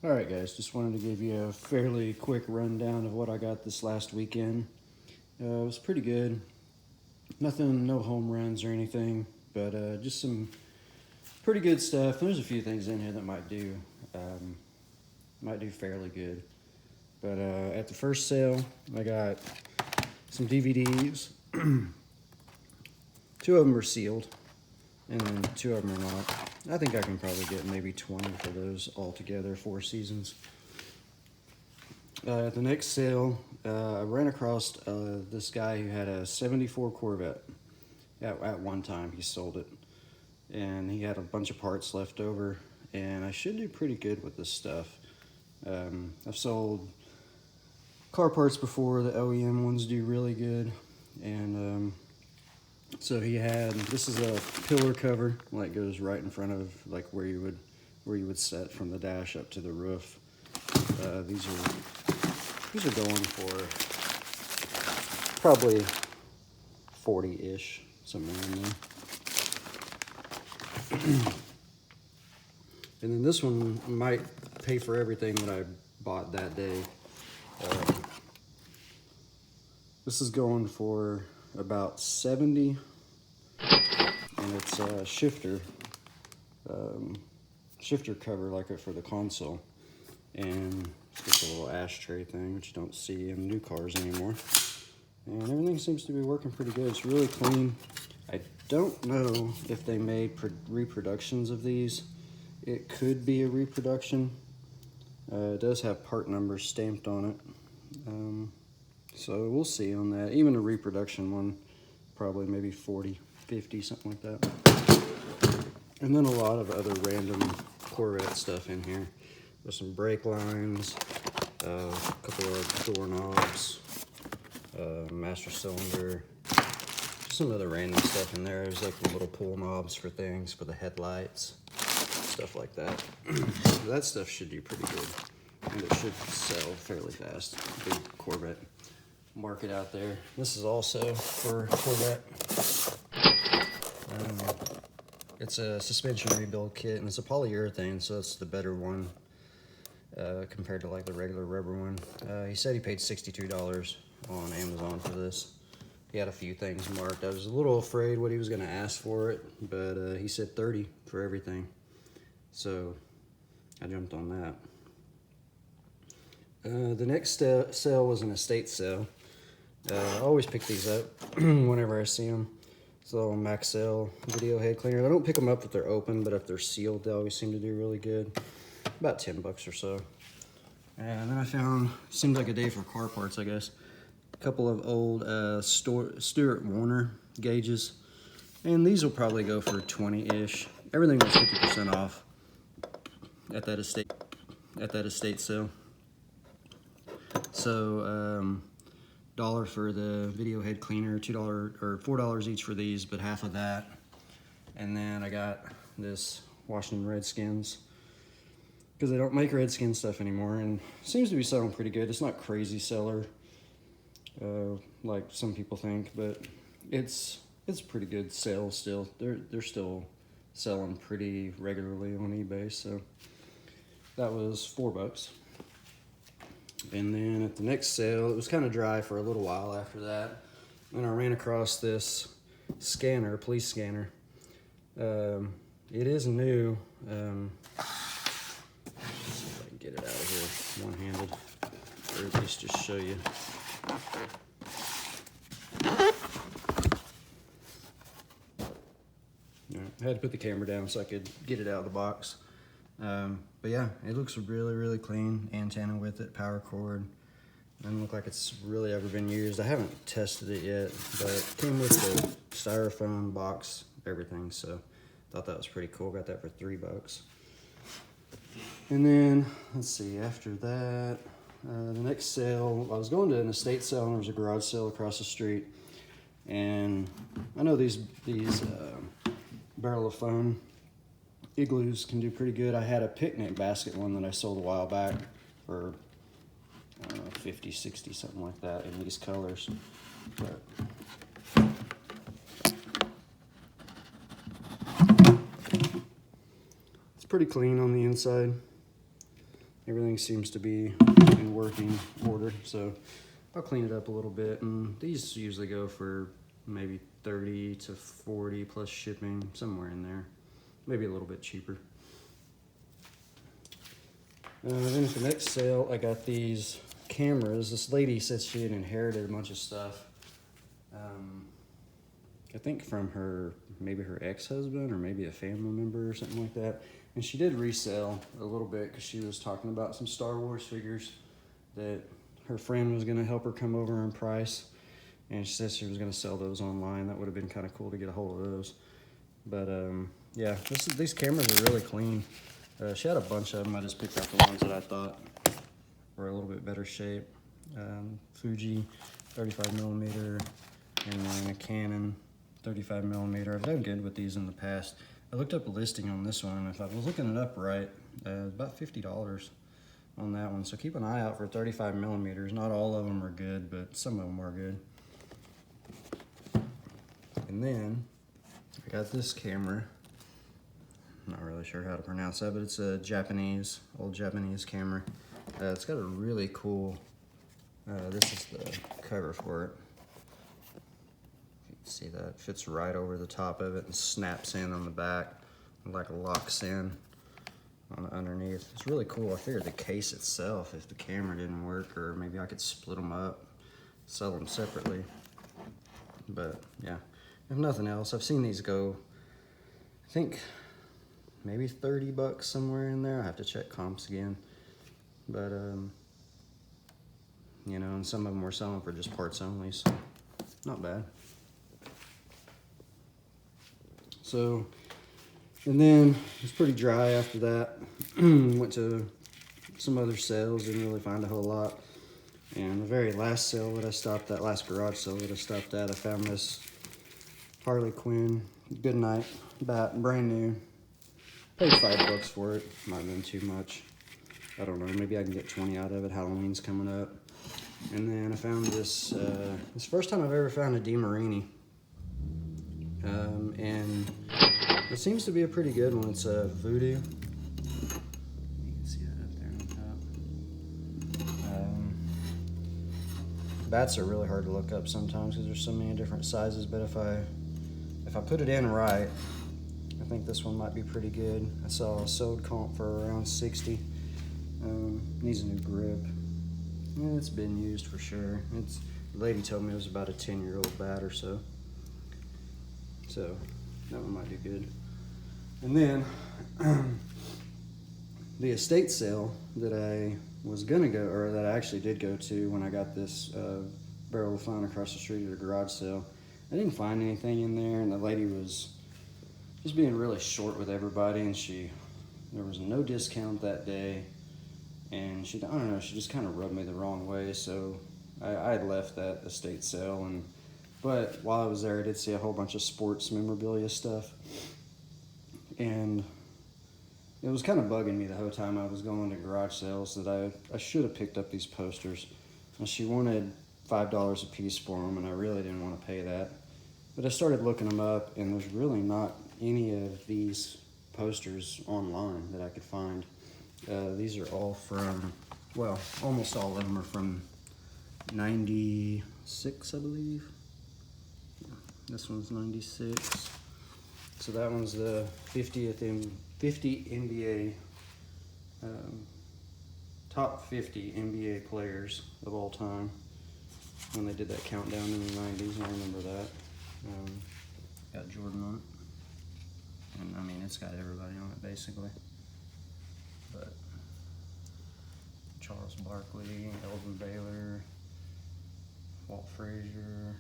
Alright guys, just wanted to give you a fairly quick rundown of what I got this last weekend. It was pretty good. Nothing, no home runs or anything, but just some pretty good stuff. There's a few things in here that might do fairly good. But at the first sale, I got some DVDs. Two of them are sealed, and then two of them are not. I think I can probably get maybe 20 for those altogether, 4 seasons. At the next sale, I ran across this guy who had a 74 Corvette. At one time, he sold it. And he had a bunch of parts left over, and I should do pretty good with this stuff. I've sold car parts before. The OEM ones do really good. And so he had, this is a pillar cover, like goes right in front of like where you would set from the dash up to the roof. These are going for probably 40-ish, something in there. And then this one might pay for everything that I bought that day. This is going for about 70, and it's a shifter cover like it for the console, and it's just a little ashtray thing which you don't see in new cars anymore. And everything seems to be working pretty good. It's really clean. I don't know if they made reproductions of these. It could be a reproduction. It does have part numbers stamped on it. So we'll see on that. Even a reproduction one, probably maybe 40, 50, something like that. And then a lot of other random Corvette stuff in here. There's some brake lines, a couple of doorknobs, master cylinder, just some other random stuff in there. There's like little pull knobs for things, for the headlights, stuff like that. So that stuff should do pretty good, and it should sell fairly fast. Big Corvette market out there. This is also for Corvette. It's a suspension rebuild kit, and it's a polyurethane, so it's the better one compared to like the regular rubber one. He said he paid $62 on Amazon for this. He had a few things marked. I was a little afraid what he was going to ask for it, but he said $30 for everything, so I jumped on that. The next sale was an estate sale. I always pick these up whenever I see them. So Maxell video head cleaner. I don't pick them up if they're open, but if they're sealed, they always seem to do really good. About 10 bucks or so. And then I found, seemed like a day for car parts, I guess, a couple of old Stuart Warner gauges. And these will probably go for 20-ish. Everything was 50% off at that estate sale. So $1 for the video head cleaner, $2 or $4 each for these, but half of that. And then I got this Washington Redskins, because they don't make Redskin stuff anymore, and seems to be selling pretty good. It's not crazy seller like some people think, but it's pretty good sale still. They're still selling pretty regularly on eBay, so that was 4 bucks. And then at the next sale, it was kind of dry for a little while after that. And I ran across this scanner, police scanner. It is new. Let's see if I can get it out of here one-handed, or at least just show you. I had to put the camera down so I could get it out of the box. But yeah, it looks really, really clean. Antenna with it, power cord. Doesn't look like it's really ever been used. I haven't tested it yet, but it came with the styrofoam box, everything, so thought that was pretty cool. Got that for 3 bucks. And then, let's see, after that, the next sale, I was going to an estate sale, and there was a garage sale across the street. And I know these barrel of foam igloos can do pretty good. I had a picnic basket one that I sold a while back for, I don't know, 50, 60, something like that in these colors. But it's pretty clean on the inside. everything seems to be in working order. So I'll clean it up a little bit, and these usually go for maybe 30 to 40 plus shipping, somewhere in there, maybe a little bit cheaper. Then at the next sale, I got these cameras. This lady said she had inherited a bunch of stuff. I think from maybe her ex-husband or maybe a family member or something like that. And she did resell a little bit because she was talking about some Star Wars figures that her friend was going to help her come over in price. And she said she was going to sell those online. That would have been kind of cool to get a hold of those. But yeah, these cameras are really clean. She had a bunch of them. I just picked out the ones that I thought were a little bit better shape. Fuji 35 millimeter, and then a Canon 35 millimeter. I've done good with these in the past. I looked up a listing on this one, and if I was looking it up right, about $50 on that one. So keep an eye out for 35 millimeters. Not all of them are good, but some of them are good. And then I got this camera. I'm not really sure how to pronounce that, but it's a old Japanese camera. It's got a really cool, this is the cover for it. You can see that, it fits right over the top of it and snaps in on the back, like locks in on the underneath. It's really cool. I figured the case itself, if the camera didn't work, or maybe I could split them up, sell them separately. But yeah, if nothing else, I've seen these go, I think maybe 30 bucks somewhere in there. I have to check comps again. But, you know, and some of them were selling for just parts only, so not bad. So, and then it was pretty dry after that. Went to some other sales, didn't really find a whole lot. And the very last sale that I stopped at, last garage sale that I stopped at, I found this Harley Quinn Goodnight bat, brand new. Paid $5 for it, might have been too much. I don't know, maybe I can get 20 out of it. Halloween's coming up. And then I found this, this first time I've ever found a DeMarini. And it seems to be a pretty good one. It's a Voodoo. You can see that up there on top. Bats are really hard to look up sometimes because there's so many different sizes, but if I put it in right, I think this one might be pretty good. I saw a sold comp for around 60. Needs a new grip. Yeah, it's been used for sure. The lady told me it was about a 10-year-old bat or so. So that one might be good. And then the estate sale that I was gonna go, or that I actually did go to when I got this barrel of fun across the street at a garage sale, I didn't find anything in there, and the lady was just being really short with everybody, and there was no discount that day. And I don't know, she just kind of rubbed me the wrong way, so I had left that estate sale. But while I was there, I did see a whole bunch of sports memorabilia stuff, and it was kind of bugging me the whole time I was going to garage sales that I should have picked up these posters. And she wanted $5 a piece for them, and I really didn't want to pay that. But I started looking them up, and there's really not any of these posters online that I could find. These are all from, well, almost all of them are from 96, I believe. This one's 96. So that one's the 50 NBA, top 50 NBA players of all time. When they did that countdown in the 90s, I remember that. Got Jordan on it. And I mean, it's got everybody on it basically. But Charles Barkley, Elvin Baylor, Walt Frazier,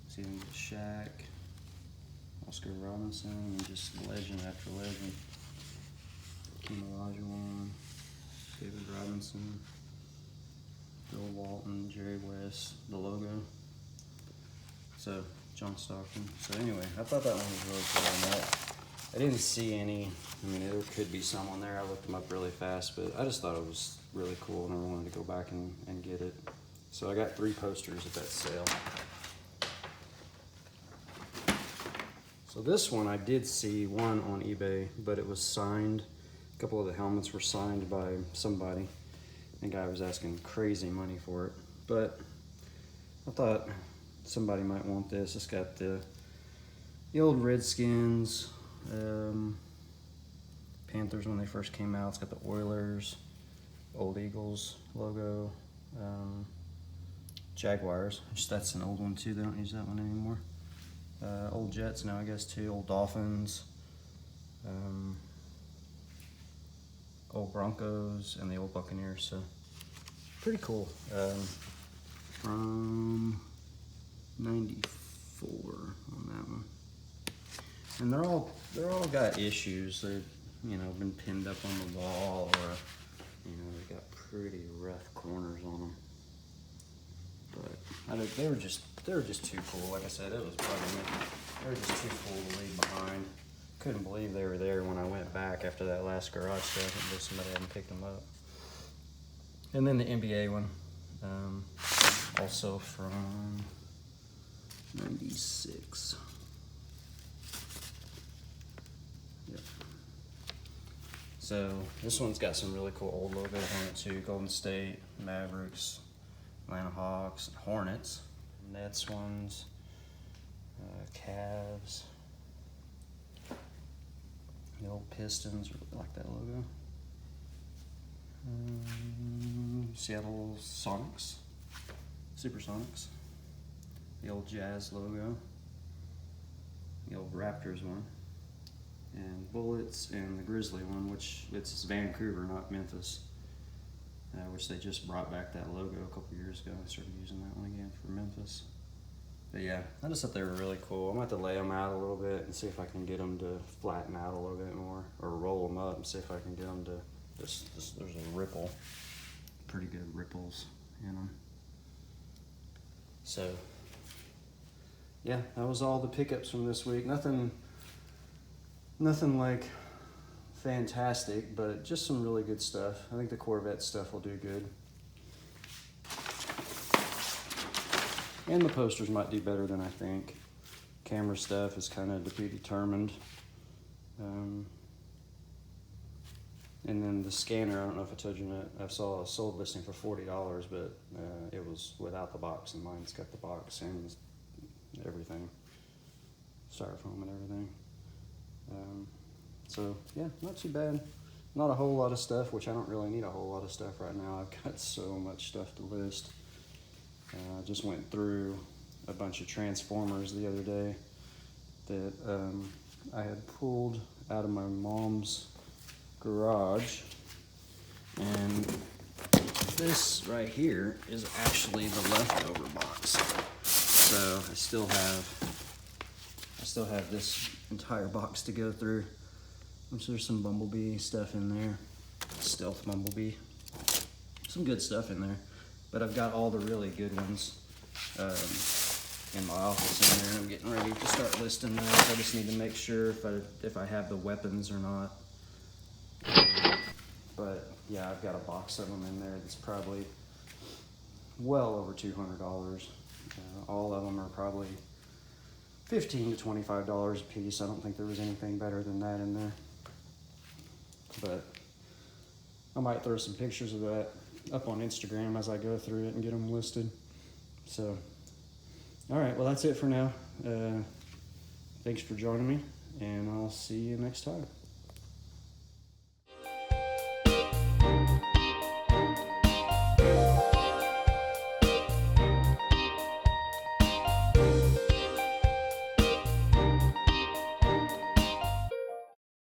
see even Shaq, Oscar Robinson, and just legend after legend. Hakeem Olajuwon, David Robinson, Bill Walton, Jerry West, the logo. So John Stockton. So anyway, I thought that one was really cool. I didn't see any. I mean, there could be some on there. I looked them up really fast, but I just thought it was really cool, and I wanted to go back and get it. So I got 3 posters at that sale. So this one, I did see one on eBay, but it was signed couple of the helmets were signed by somebody. The guy was asking crazy money for it, but I thought somebody might want this. It's got the old Redskins, Panthers when they first came out. It's got the Oilers, old Eagles logo, Jaguars, which that's an old one too. They don't use that one anymore. Old Jets now, I guess, too. Old Dolphins, old Broncos, and the old Buccaneers. So pretty cool. From '94 on that one, and they're all got issues. They've been pinned up on the wall, or they got pretty rough corners on them. But they were just too cool. Like I said, it was bugging me. They were just too cool to leave behind. Couldn't believe they were there when I went back after that last garage sale. I think somebody hadn't picked them up. And then the NBA one, also from '96. Yep. So this one's got some really cool old logos on it too. Golden State, Mavericks, Atlanta Hawks, and Hornets. Nets ones, Cavs, the old Pistons, really like that logo. Seattle Sonics, Supersonics, the old Jazz logo, the old Raptors one, and Bullets, and the Grizzly one, which it's Vancouver, not Memphis. Which they just brought back that logo a couple years ago. I started using that one again for Memphis. But yeah, I just thought they were really cool. I'm going to have to lay them out a little bit and see if I can get them to flatten out a little bit more, or roll them up and see if I can get them to, there's a ripple, pretty good ripples in them. So yeah, that was all the pickups from this week. Nothing like fantastic, but just some really good stuff. I think the Corvette stuff will do good. And the posters might do better than I think. Camera stuff is kind of to be determined. And then the scanner, I don't know if I told you that, I saw a sold listing for $40, but it was without the box, and mine's got the box and everything. Styrofoam and everything. So yeah, not too bad. Not a whole lot of stuff, which I don't really need a whole lot of stuff right now. I've got so much stuff to list. I just went through a bunch of Transformers the other day that I had pulled out of my mom's garage. And this right here is actually the leftover box. So I still have this entire box to go through. So there's some Bumblebee stuff in there, Stealth Bumblebee, some good stuff in there, but I've got all the really good ones in my office in there. I'm getting ready to start listing those. I just need to make sure if I have the weapons or not. But yeah, I've got a box of them in there that's probably well over $200. All of them are probably $15 to $25 a piece. I don't think there was anything better than that in there. But I might throw some pictures of that up on Instagram as I go through it and get them listed. So, all right, well, that's it for now. Thanks for joining me, and I'll see you next time.